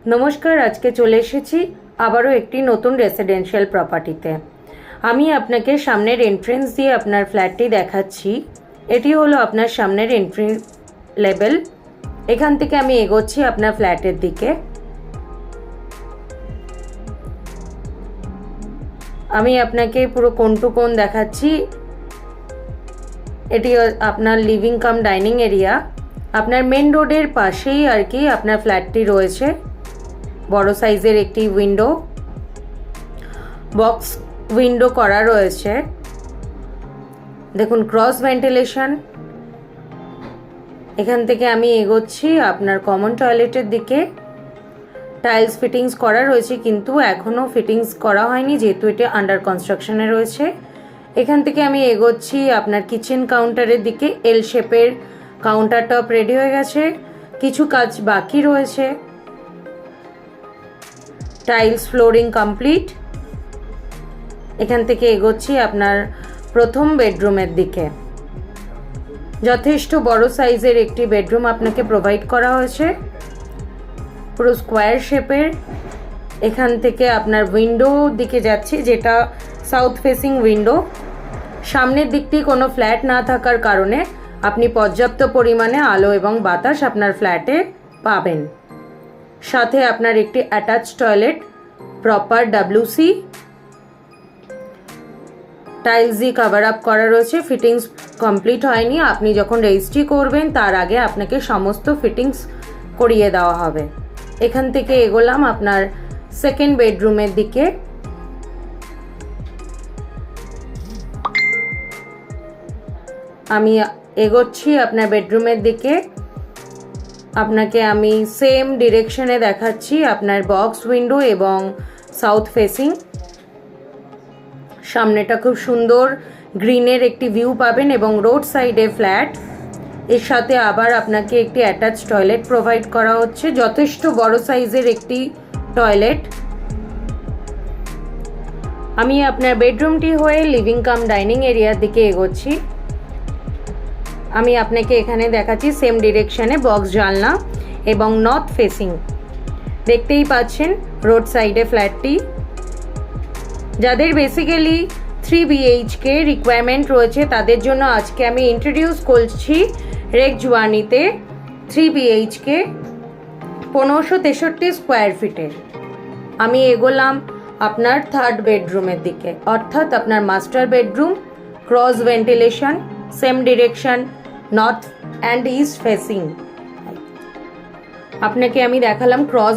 नमस्कार, आज के चले एसेছি আবারও একটি নতুন রেসিডেন্সিয়াল প্রপার্টিতে। আমি আপনাকে সামনের এন্ট্রেন্স দিয়ে আপনার ফ্ল্যাটটি দেখাচ্ছি। এটি হলো আপনার সামনের এন্ট্রি লেভেল। এখান থেকে আমি এগোচ্ছি আপনার ফ্ল্যাটের দিকে। আমি আপনাকে পুরো কোণ টু কোণ দেখাচ্ছি। এটি আপনার লিভিং কাম ডাইনিং এরিয়া। আপনার মেন রোডের পাশেই আর কি আপনার ফ্ল্যাটটি রয়েছে। বড় সাইজের একটি উইন্ডো, বক্স উইন্ডো করা রয়েছে। দেখুন ক্রস ভেন্টিলেশন। এখান থেকে আমি এগোচ্ছি আপনার কমন টয়লেটের দিকে। টাইলস ফিটিংস করা রয়েছে, কিন্তু এখনও ফিটিংস করা হয়নি যেহেতু এটা আন্ডার কনস্ট্রাকশনে রয়েছে। এখান থেকে আমি এগোচ্ছি আপনার কিচেন কাউন্টারের দিকে। এল শেপের কাউন্টার টপ রেডি হয়ে গেছে, কিছু কাজ বাকি রয়েছে। Tiles flooring complete. এখান থেকে এগোচ্ছি আপনার প্রথম বেডরুমের দিকে। যথেষ্ট বড় সাইজের একটি বেডরুম আপনাকে প্রোভাইড করা হয়েছে, পুরো স্কোয়ার শেপের। এখান থেকে আপনার উইন্ডো দিকে যাচ্ছি, যেটা সাউথ ফেসিং উইন্ডো। সামনের দিকটি কোনো ফ্ল্যাট না থাকার কারণে আপনি পর্যাপ্ত পরিমাণে আলো এবং বাতাস আপনার ফ্ল্যাটে পাবেন। সাথে আপনার একটি attach toilet, proper WC, tiles দিয়ে কভার আপ করা রয়েছে। ফিটিংস কমপ্লিট হয়নি, আপনি যখন রেজিস্ট্রি করবেন তার আগে আপনাকে সমস্ত ফিটিংস করিয়ে দেওয়া হবে। এখান থেকে এগোলাম আপনার সেকেন্ড বেডরুমের দিকে। আমি এগোচ্ছি আপনার বেডরুমের দিকে। আপনাকে আমি সেম ডিরেকশনে দেখাচ্ছি আপনার বক্স উইন্ডো এবং সাউথ ফেসিং। সামনেটা খুব সুন্দর গ্রিনের একটি ভিউ পাবেন এবং রোড সাইডে ফ্ল্যাট। এর সাথে আবার আপনাকে একটি অ্যাটাচ টয়লেট প্রোভাইড করা হচ্ছে, যথেষ্ট বড় সাইজের একটি টয়লেট। আমি আপনার বেডরুমটি হয়ে লিভিং কাম ডাইনিং এরিয়ার দিকে এগোচ্ছি। আমি আপনাকে এখানে দেখাচ্ছি সেম ডিরেকশনে বক্স জানলা এবং নর্থ ফেসিং। দেখতেই পাচ্ছেন রোড সাইডে ফ্ল্যাটটি। যাদের বেসিক্যালি 3 BHK রিকোয়ারমেন্ট রয়েছে তাদের জন্য আজকে আমি ইন্ট্রোডিউস করছি রেগজওয়ানিতে 3 BHK 1563 স্কোয়ার ফিটের। আমি এগোলাম আপনার থার্ড বেডরুমের দিকে, অর্থাৎ আপনার master bedroom. Cross ventilation, same direction, north and east facing. আপনাকে আমি দেখালাম ক্রস